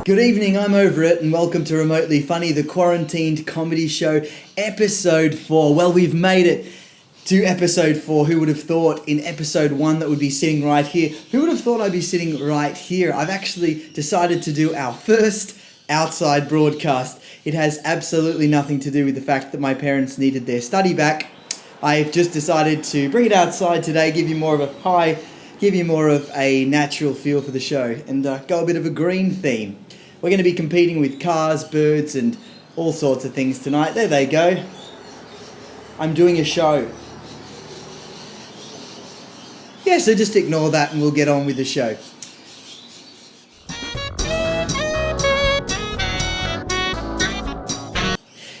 Good evening, I'm over it, and welcome to Remotely Funny, the quarantined comedy show, episode 4. Well, we've made it to episode 4. Who would have thought in episode 1 that would be sitting right here? Who would have thought I'd be sitting right here? I've actually decided to do our first outside broadcast. It has absolutely nothing to do with the fact that my parents needed their study back. I've just decided to bring it outside today, give you more of a natural feel for the show, and go a bit of a green theme. We're going to be competing with cars, birds, and all sorts of things tonight. There they go. I'm doing a show. Yeah, so just ignore that and we'll get on with the show.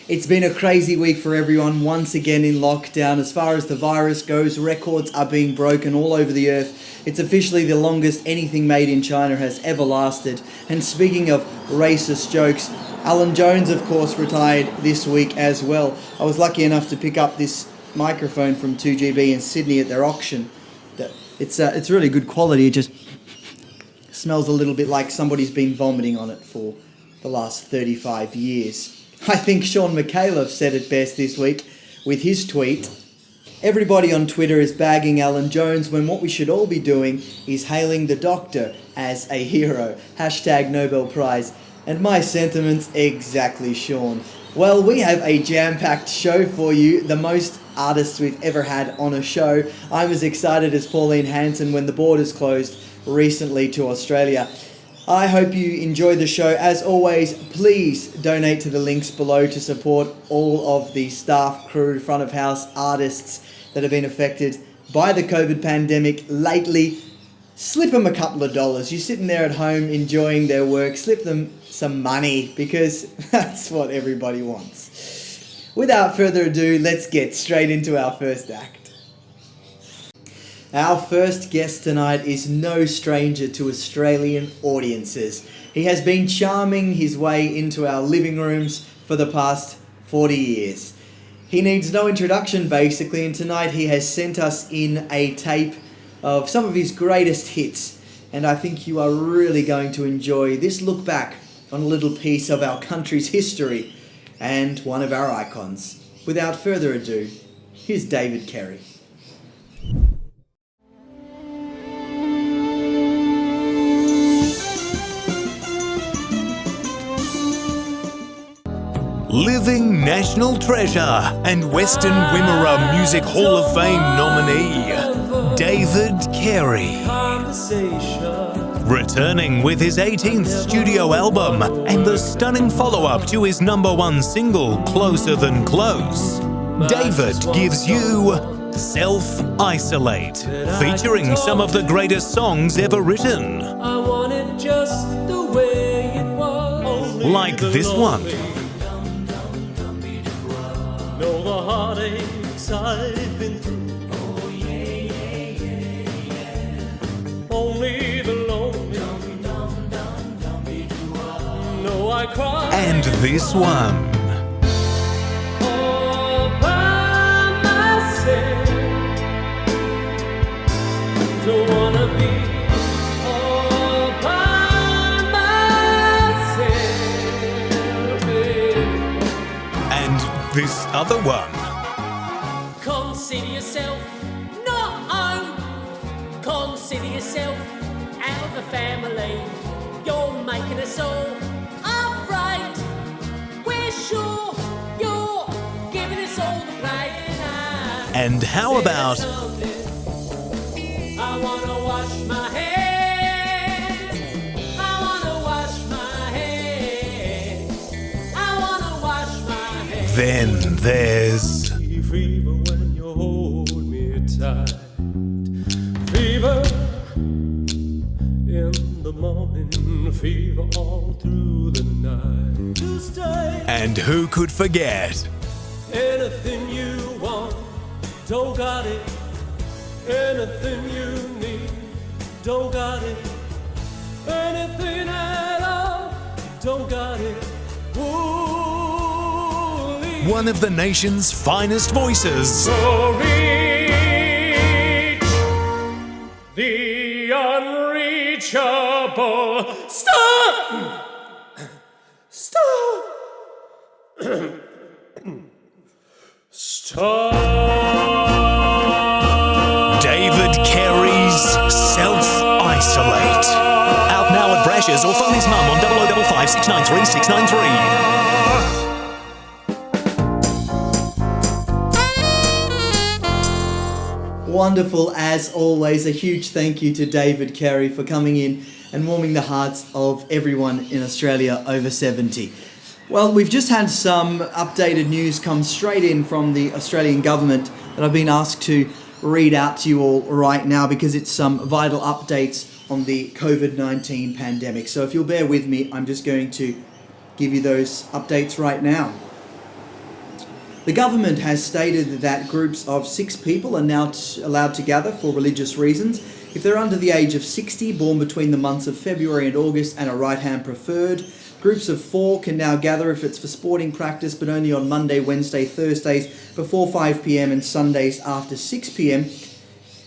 It's been a crazy week for everyone, once again in lockdown. As far as the virus goes, records are being broken all over the earth. It's officially the longest anything made in China has ever lasted. And speaking of racist jokes, Alan Jones, of course, retired this week as well. I was lucky enough to pick up this microphone from 2GB in Sydney at their auction. It's really good quality. It just smells a little bit like somebody's been vomiting on it for the last 35 years. I think Sean McAuliffe said it best this week with his tweet. Everybody on Twitter is bagging Alan Jones when what we should all be doing is hailing the doctor as a hero. Hashtag Nobel Prize. And my sentiments, exactly, Sean. Well, we have a jam-packed show for you, the most artists we've ever had on a show. I'm as excited as Pauline Hanson when the borders closed recently to Australia. I hope you enjoy the show. As always, please donate to the links below to support all of the staff, crew, front of house artists that have been affected by the COVID pandemic lately. Slip them a couple of dollars. You're sitting there at home enjoying their work. Slip them some money because that's what everybody wants. Without further ado, let's get straight into our first act. Our first guest tonight is no stranger to Australian audiences. He has been charming his way into our living rooms for the past 40 years. He needs no introduction basically, and tonight he has sent us in a tape of some of his greatest hits, and I think you are really going to enjoy this look back on a little piece of our country's history and one of our icons. Without further ado, here's David Kerry. Living national treasure and Western Wimmera Music Hall of Fame nominee, David Carey. Returning with his 18th studio album and the stunning follow-up to his #1 single, Closer Than Close, David gives you Self-Isolate, featuring some of the greatest songs ever written. I want it just the way it was. Like this one. Know the heartaches I've been through. Oh yeah, yeah, yeah, yeah. Only the lonely. No, I cry. And this one. All by myself. Don't wanna be all by myself, baby. And this other one. Consider yourself not home. Consider yourself out of the family. You're making us all afraid. We're sure you're giving us all the blame. And how about I wanna wash my hands. I wanna wash my hands. I wanna wash my hands. then there's Fever when you hold me tight. Fever in the morning. Fever all through the night. To stay. and who could forget Anything you want, don't got it. Anything you need, don't got it. Anything at all, don't got it. Ooh, one of the nation's finest voices. so reach the unreachable star. Stop! Stop! David Kerry's Self-Isolate. Out now at Brasier's or phone his mum on 0055 693 693. Wonderful as always. A huge thank you to David Carey for coming in and warming the hearts of everyone in Australia over 70. Well, we've just had some updated news come straight in from the Australian government that I've been asked to read out to you all right now because it's some vital updates on the COVID-19 pandemic. So if you'll bear with me, I'm just going to give you those updates right now. The government has stated that groups of 6 people are now allowed to gather for religious reasons if they're under the age of 60, born between the months of February and August and are right-hand preferred. Groups of 4 can now gather if it's for sporting practice, but only on Monday, Wednesday, Thursdays before 5 p.m. and Sundays after 6 p.m.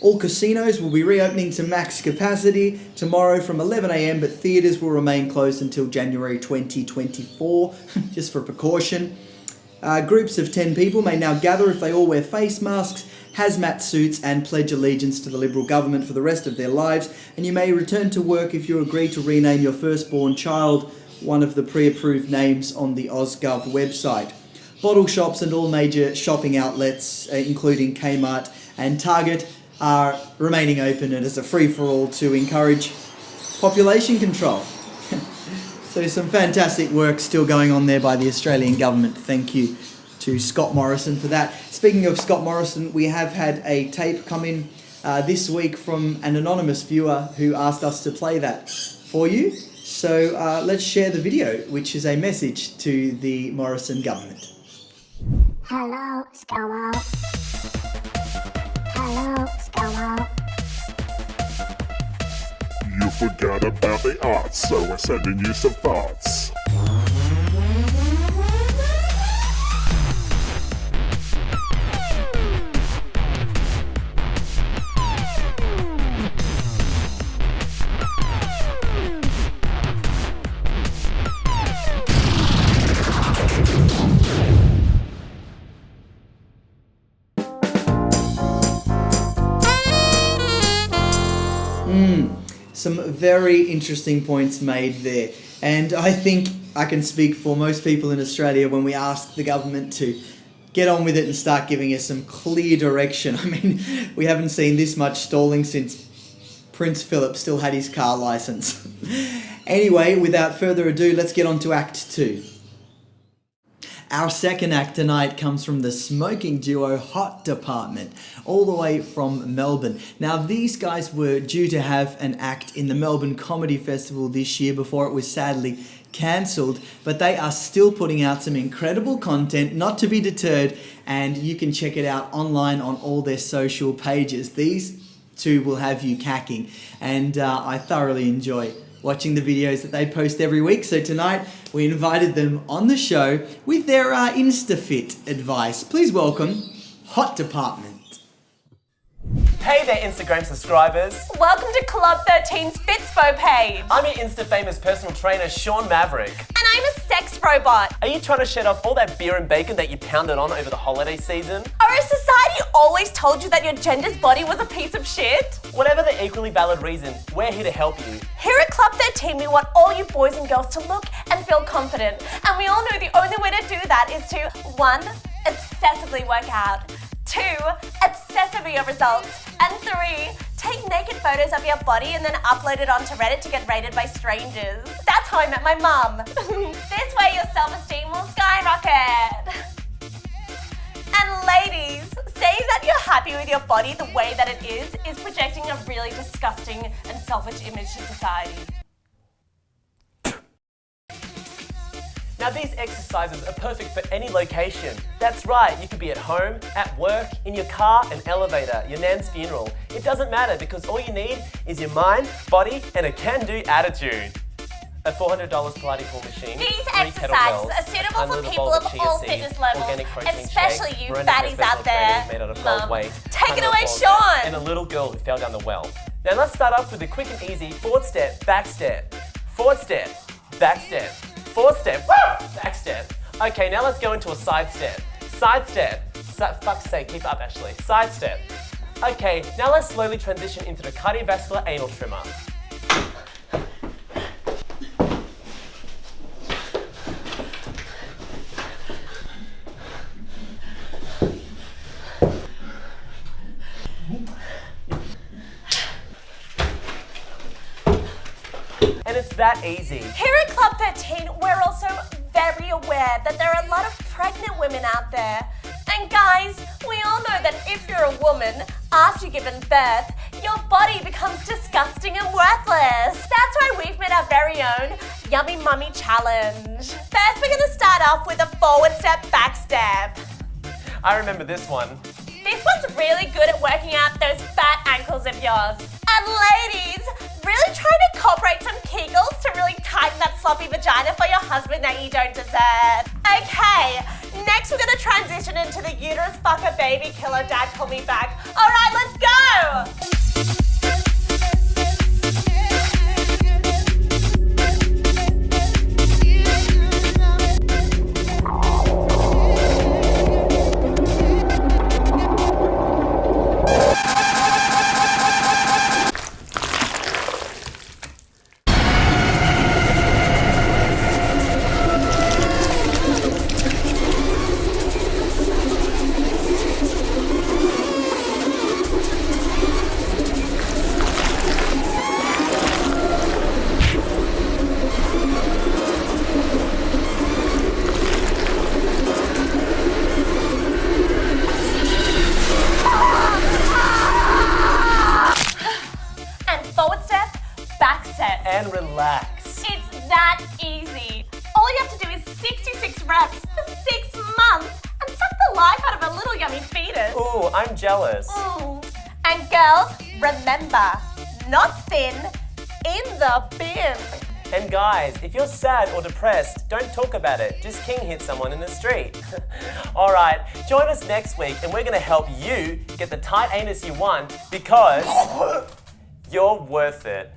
All casinos will be reopening to max capacity tomorrow from 11 a.m, but theatres will remain closed until January 2024, just for precaution. Groups of 10 people may now gather if they all wear face masks, hazmat suits and pledge allegiance to the Liberal government for the rest of their lives, and you may return to work if you agree to rename your firstborn child one of the pre-approved names on the Ausgov website. Bottle shops and all major shopping outlets, including Kmart and Target, are remaining open and as a free-for-all to encourage population control. So some fantastic work still going on there by the Australian government. Thank you to Scott Morrison for that. Speaking of Scott Morrison, we have had a tape come in this week from an anonymous viewer who asked us to play that for you. So let's share the video, which is a message to the Morrison government. Hello, Scomo. Hello, Scomo. You forgot about the arts, so we're sending you some thoughts. Some very interesting points made there. And I think I can speak for most people in Australia when we ask the government to get on with it and start giving us some clear direction. I mean, we haven't seen this much stalling since Prince Philip still had his car licence. Anyway, without further ado, let's get on to Act 2. Our second act tonight comes from the smoking duo Hot Department, all the way from Melbourne. Now, these guys were due to have an act in the Melbourne Comedy Festival this year before it was sadly cancelled, but they are still putting out some incredible content, not to be deterred, and you can check it out online on all their social pages. These two will have you cacking, and I thoroughly enjoy watching the videos that they post every week. So tonight we invited them on the show with their InstaFit advice. Please welcome Hot Department. Hey there, Instagram subscribers. Welcome to Club 13's Fitspo page. I'm your Insta-famous personal trainer, Sean Maverick. And I'm a sex robot. Are you trying to shed off all that beer and bacon that you pounded on over the holiday season? Our society always told you that your gender's body was a piece of shit. Whatever the equally valid reason, we're here to help you. Here at Club 13, we want all you boys and girls to look and feel confident. And we all know the only way to do that is to 1. Obsessively work out. 2. Obsess over your results. And 3. Take naked photos of your body and then upload it onto Reddit to get rated by strangers. That's how I met my mum. This way your self-esteem will skyrocket. And ladies, saying that you're happy with your body the way that it is projecting a really disgusting and selfish image to society. Now these exercises are perfect for any location. That's right, you could be at home, at work, in your car, an elevator, your nan's funeral. It doesn't matter because all you need is your mind, body and a can-do attitude. A $400 Pilates pool machine. These exercises are suitable for people of all fitness levels, especially you fatties out there. Made out of gold weight. Take it away, Sean! And a little girl who fell down the well. Now let's start off with a quick and easy forward step, back step. Forward step, back step. 4 step. Woo! Back step. Okay, now let's go into a side step. Side step. Fuck's sake, keep up, Ashley. Side step. Okay, now let's slowly transition into the cardiovascular anal trimmer. And it's that easy. Here at Club 13, we're also very aware that there are a lot of pregnant women out there. And guys, we all know that if you're a woman, after giving birth, your body becomes disgusting and worthless. That's why we've made our very own Yummy Mummy Challenge. First, we're gonna start off with a forward step, back step. I remember this one. This one's really good at working out those fat ankles of yours. And ladies, really try to incorporate some Kegels to really tighten that sloppy vagina for your husband that you don't deserve. Okay, next we're gonna transition into the uterus fucker baby killer dad call me back. All right, let's go. And relax. It's that easy. All you have to do is 66 reps for 6 months and suck the life out of a little yummy fetus. Ooh, I'm jealous. And girls, remember, not thin, in the bin. And guys, if you're sad or depressed, don't talk about it. Just king hit someone in the street. All right, join us next week and we're gonna help you get the tight anus you want because you're worth it.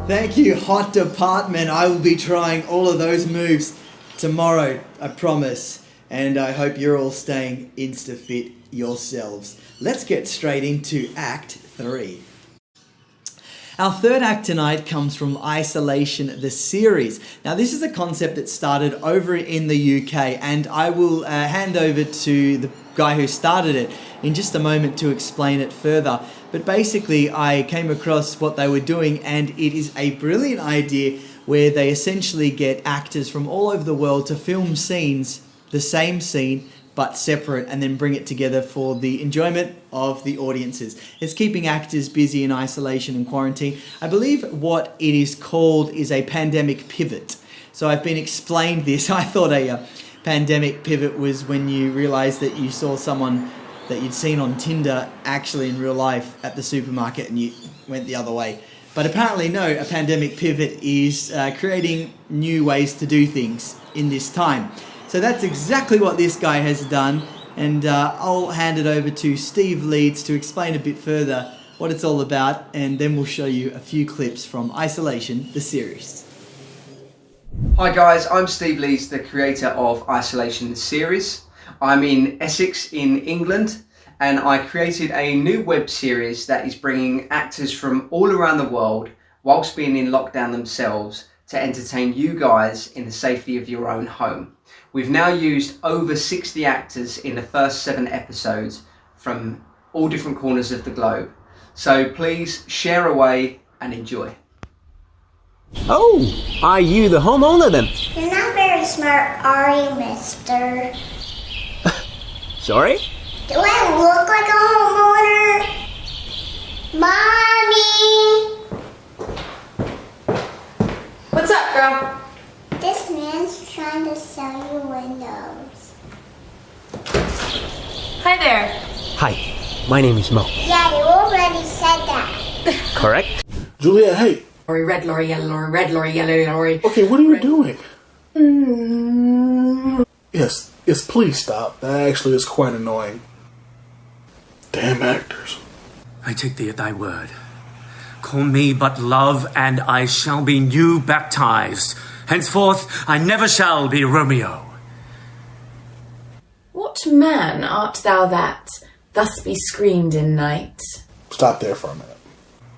Thank you, hot department. I will be trying all of those moves tomorrow, I promise. And I hope you're all staying insta-fit yourselves. Let's get straight into Act 3. Our third act tonight comes from Isolation, the series. Now, this is a concept that started over in the UK, and I will hand over to the guy who started it in just a moment to explain it further. But basically, I came across what they were doing, and it is a brilliant idea where they essentially get actors from all over the world to film scenes, the same scene, but separate, and then bring it together for the enjoyment of the audiences. It's keeping actors busy in isolation and quarantine. I believe what it is called is a pandemic pivot. So I've been explained this. I thought a pandemic pivot was when you realized that you saw someone that you'd seen on Tinder actually in real life at the supermarket and you went the other way. But apparently no, a pandemic pivot is creating new ways to do things in this time. So that's exactly what this guy has done, and I'll hand it over to Steve Leeds to explain a bit further what it's all about, and then we'll show you a few clips from Isolation, the series. Hi guys, I'm Steve Leeds, the creator of Isolation, the series. I'm in Essex in England, and I created a new web series that is bringing actors from all around the world, whilst being in lockdown themselves, to entertain you guys in the safety of your own home. We've now used over 60 actors in the first 7 episodes from all different corners of the globe. So please share away and enjoy. Oh, are you the homeowner then? You're not very smart, are you, mister? Sorry? Do I look like a homeowner? Mommy! What's up, girl? This man's trying to sell you windows. Hi there. Hi, my name is Mo. Yeah, you already said that. Correct? Julia, hey. Lorry, red lorry, yellow lorry, red lorry, yellow lorry. Okay, what are you doing? Yes, Yes, please stop. That actually is quite annoying. Damn actors. I take thee at thy word. Call me but love, and I shall be new baptized. Henceforth, I never shall be Romeo. What man art thou that thus be screened in night? Stop there for a minute.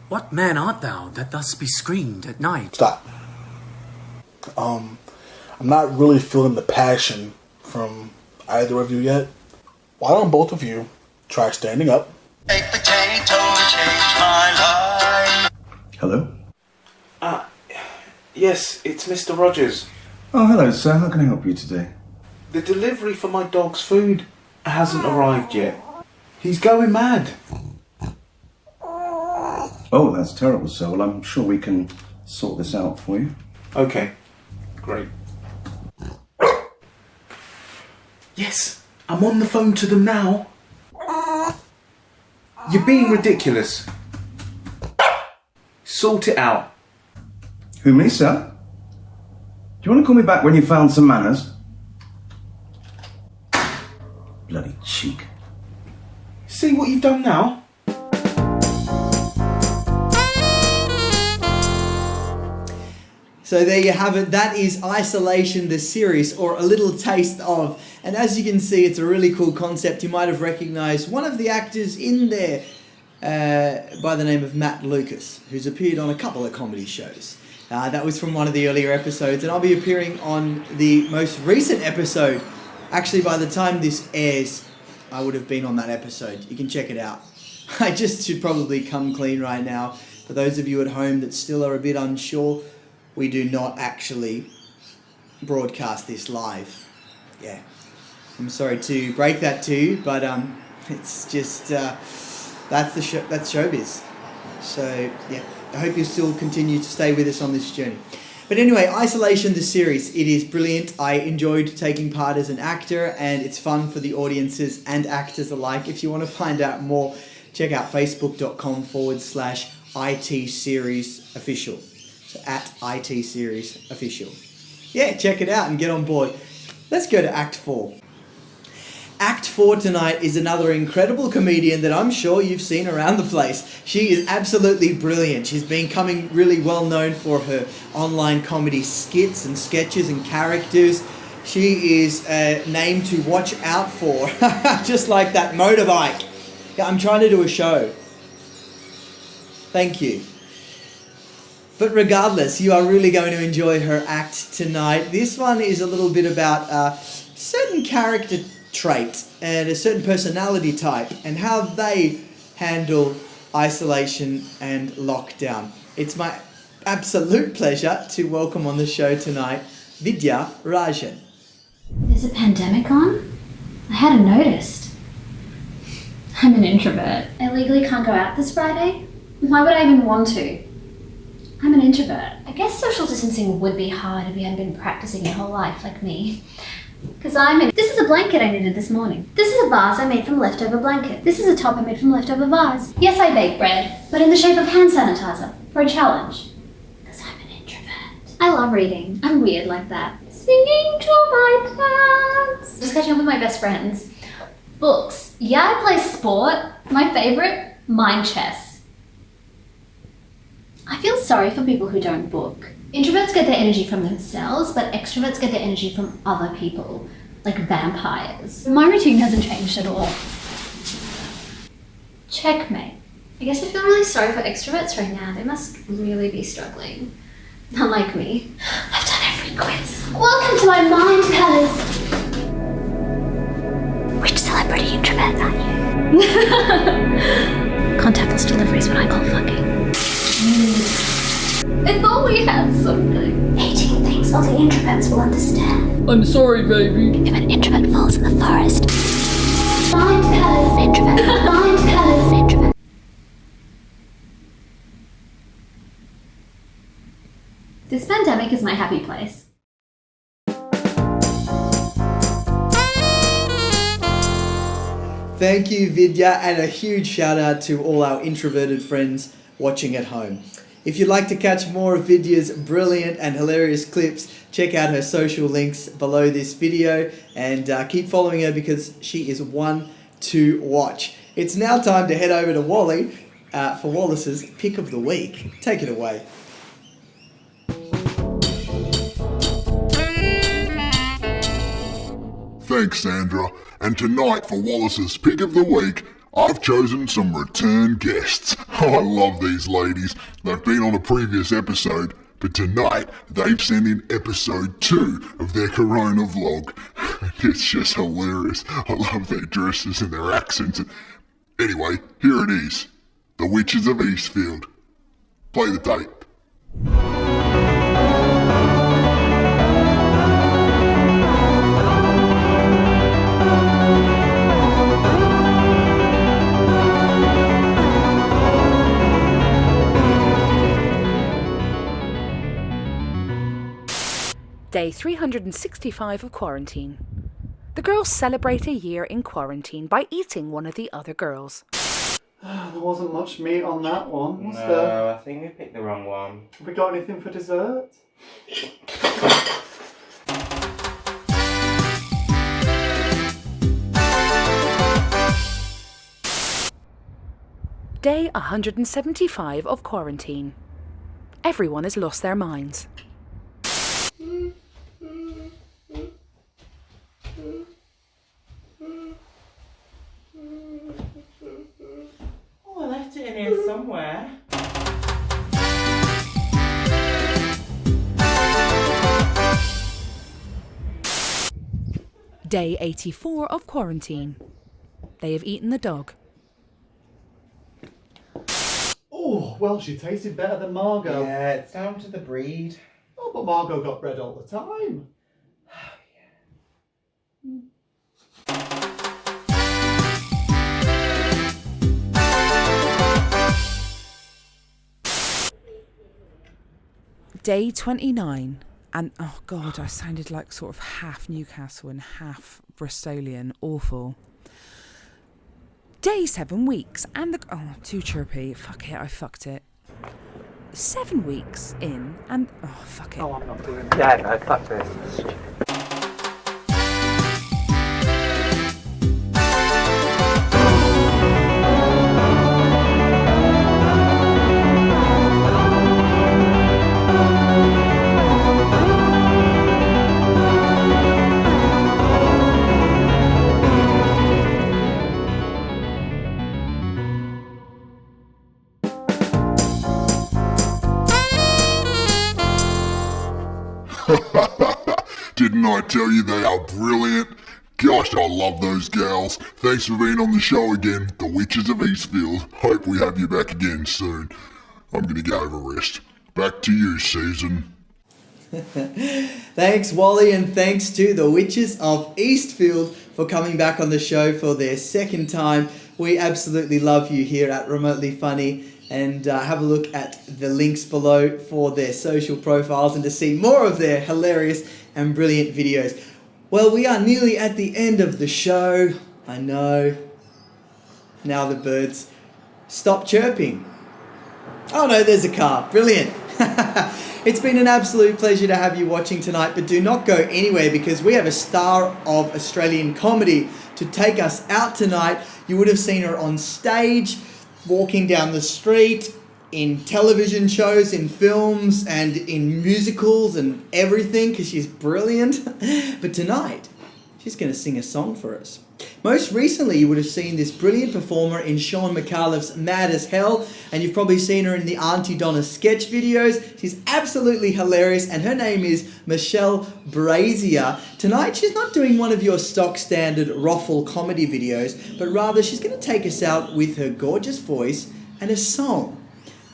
What man art thou that thus be screened at night? Stop. I'm not really feeling the passion from either of you yet. Why don't both of you try standing up? A potato changed my life. Hello? Yes, it's Mr. Rogers. Oh, hello, sir. How can I help you today? The delivery for my dog's food hasn't arrived yet. He's going mad. Oh, that's terrible, sir. Well, I'm sure we can sort this out for you. Okay, great. Yes, I'm on the phone to them now. You're being ridiculous. Sort it out. Who, me, sir? Do you want to call me back when you found some manners? Bloody cheek. See what you've done now? So there you have it. That is Isolation, the series, or a little taste of. And as you can see, it's a really cool concept. You might have recognised one of the actors in there by the name of Matt Lucas, who's appeared on a couple of comedy shows. That was from one of the earlier episodes, and I'll be appearing on the most recent episode. Actually, by the time this airs, I would have been on that episode. You can check it out. I just should probably come clean right now. For those of you at home that still are a bit unsure, we do not actually broadcast this live. Yeah. I'm sorry to break that to you, but it's just, that's showbiz. So, yeah. I hope you'll still continue to stay with us on this journey. But anyway, Isolation, the series, it is brilliant. I enjoyed taking part as an actor, and it's fun for the audiences and actors alike. If you want to find out more, check out facebook.com/IT Series Official. So at IT Series Official. Yeah, check it out and get on board. Let's go to Act 4. Act 4 tonight is another incredible comedian that I'm sure you've seen around the place. She is absolutely brilliant. She's becoming really well known for her online comedy skits and sketches and characters. She is a name to watch out for, just like that motorbike. Yeah, I'm trying to do a show. Thank you. But regardless, you are really going to enjoy her act tonight. This one is a little bit about a certain character trait and a certain personality type and how they handle isolation and lockdown. It's my absolute pleasure to welcome on the show tonight Vidya Rajan. There's a pandemic on? I hadn't noticed. I'm an introvert. I legally can't go out this Friday. Why would I even want to? I'm an introvert. I guess social distancing would be hard if you hadn't been practicing your whole life like me. Because This is a blanket I knitted this morning. This is a vase I made from leftover blanket. This is a top I made from leftover vase. Yes, I bake bread, but in the shape of hand sanitizer for a challenge. Because I'm an introvert. I love reading. I'm weird like that. Singing to my plants. Just catching up with my best friends. Books. Yeah, I play sport. My favorite, mind chess. I feel sorry for people who don't book. Introverts get their energy from themselves, but extroverts get their energy from other people, like vampires. My routine hasn't changed at all. Checkmate. I guess I feel really sorry for extroverts right now. They must really be struggling. Not like me. I've done every quiz. Welcome to my mind palace. Which celebrity introvert are you? Contactless deliveries when I call fucking. I thought we had something. 18 things only introverts will understand. I'm sorry, baby. If an introvert falls in the forest. Mind palace. Introvert. Mind palace. Introvert. This pandemic is my happy place. Thank you, Vidya, and a huge shout out to all our introverted friends watching at home. If you'd like to catch more of Vidya's brilliant and hilarious clips, check out her social links below this video and keep following her because she is one to watch. It's now time to head over to Wally for Wallace's Pick of the Week. Take it away. Thanks, Sandra. And tonight for Wallace's Pick of the Week, I've chosen some return guests. I love these ladies. They've been on a previous episode, but tonight they've sent in episode 2 of their Corona vlog. It's just hilarious. I love their dresses and their accents. Anyway, here it is. The Witches of Eastfield. Play the tape. Day 365 of quarantine. The girls celebrate a year in quarantine by eating one of the other girls. There wasn't much meat on that one, was there? No, I think we picked the wrong one. Have we got anything for dessert? Day 175 of quarantine. Everyone has lost their minds. Oh, I left it in here somewhere. Day 84 of quarantine. They have eaten the dog. Oh, well, she tasted better than Margot. Yeah, it's down to the breed. Oh, but Margot got bread all the time. Day 29, and oh god, I sounded like sort of half Newcastle and half Bristolian. Awful. Day 7 weeks, and too chirpy. Fuck it, I fucked it. 7 weeks in, and fuck it. Oh, I'm not doing it. Yeah, no, fuck this. Didn't I tell you they are brilliant? Gosh, I love those gals. Thanks for being on the show again, the Witches of Eastfield. Hope we have you back again soon. I'm gonna go have a rest. Back to you, Susan. Thanks, Wally, and thanks to the Witches of Eastfield for coming back on the show for their second time. We absolutely love you here at Remotely Funny, and have a look at the links below for their social profiles and to see more of their hilarious and brilliant videos. Well, we are nearly at the end of the show. I know. Now the birds stop chirping. Oh no, there's a car. Brilliant. It's been an absolute pleasure to have you watching tonight, but do not go anywhere because we have a star of Australian comedy to take us out tonight. You would have seen her on stage, walking down the street, in television shows, in films, and in musicals and everything because she's brilliant. But tonight, she's going to sing a song for us. Most recently, you would have seen this brilliant performer in Sean McAuliffe's Mad as Hell, and you've probably seen her in the Auntie Donna sketch videos. She's absolutely hilarious, and her name is Michelle Brasier. Tonight, she's not doing one of your stock standard ruffle comedy videos, but rather she's going to take us out with her gorgeous voice and a song.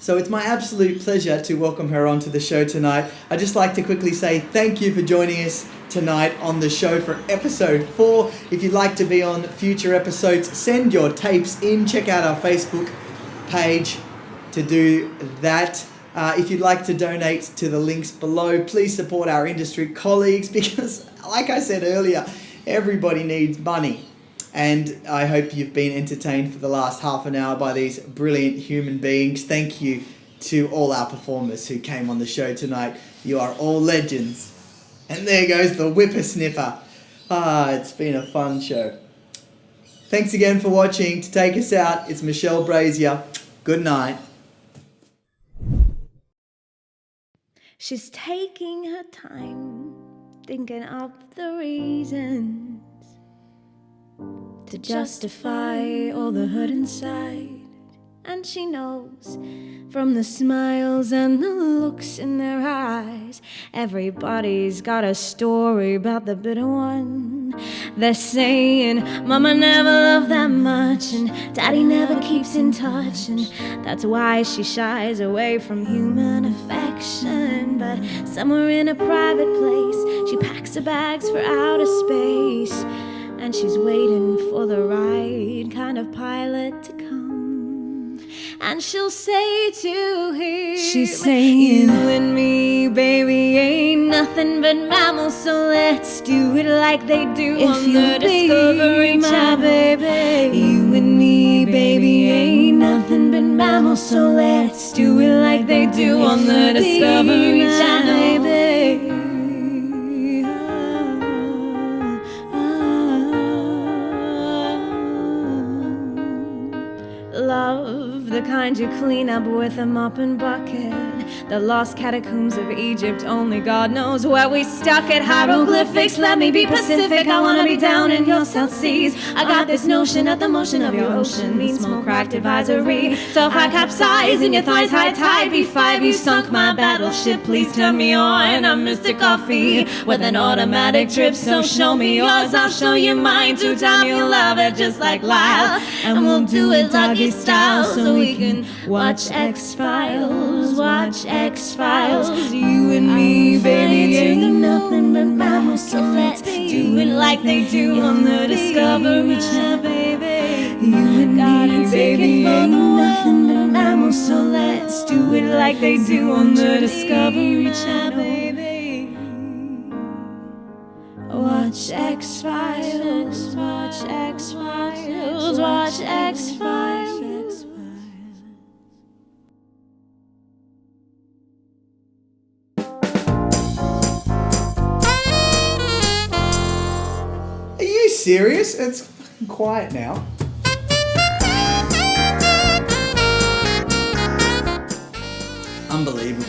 So it's my absolute pleasure to welcome her onto the show tonight. I'd just like to quickly say thank you for joining us tonight on the show for episode 4. If you'd like to be on future episodes, send your tapes in. Check out our Facebook page to do that. If you'd like to donate to the links below, please support our industry colleagues because, like I said earlier, everybody needs money. And I hope you've been entertained for the last half an hour by these brilliant human beings. Thank you to all our performers who came on the show tonight. You are all legends. And there goes the whippersnipper. It's been a fun show. Thanks again for watching. To take us out, it's Michelle Brasier. Good night. She's taking her time, thinking up the reasons to justify all the hurt inside. And she knows from the smiles and the looks in their eyes, everybody's got a story about the bitter one. They're saying Mama never loved that much, and Daddy never keeps in touch, and that's why she shies away from human affection. But somewhere in a private place, she packs her bags for outer space, and she's waiting for the right kind of pilot to come. And she'll say to him, she's saying, you and me, baby, ain't nothing but mammals, so let's do it like they do on the Discovery Channel. Baby, you and me, baby, ain't nothing but mammals, so let's do it like they do on the Discovery Channel. Baby. Love, the kind you clean up with a mop and bucket. The lost catacombs of Egypt, only God knows where we stuck it. Hieroglyphics, let me be Pacific, I wanna be down in your South Seas. I got this notion that the motion of your ocean means small cracked advisory. So if I capsize in your thighs, high tide, B5, you sunk my battleship, please turn me on. I'm Mr. Coffee with an automatic trip, so show me yours, I'll show you mine. 2 times you'll love it just like Lyle, and we'll do it doggy style, so we can watch X-Files, watch X-Files. You and me, baby, ain't nothing but mammals, so let's do it like they do on the Discovery Channel, baby. You and me, baby, ain't nothing but mammals, so let's do it like they do on the Discovery Channel, baby. Watch X-Files, watch X-Files, watch X-Files. Are you serious? It's fucking quiet now. Unbelievable.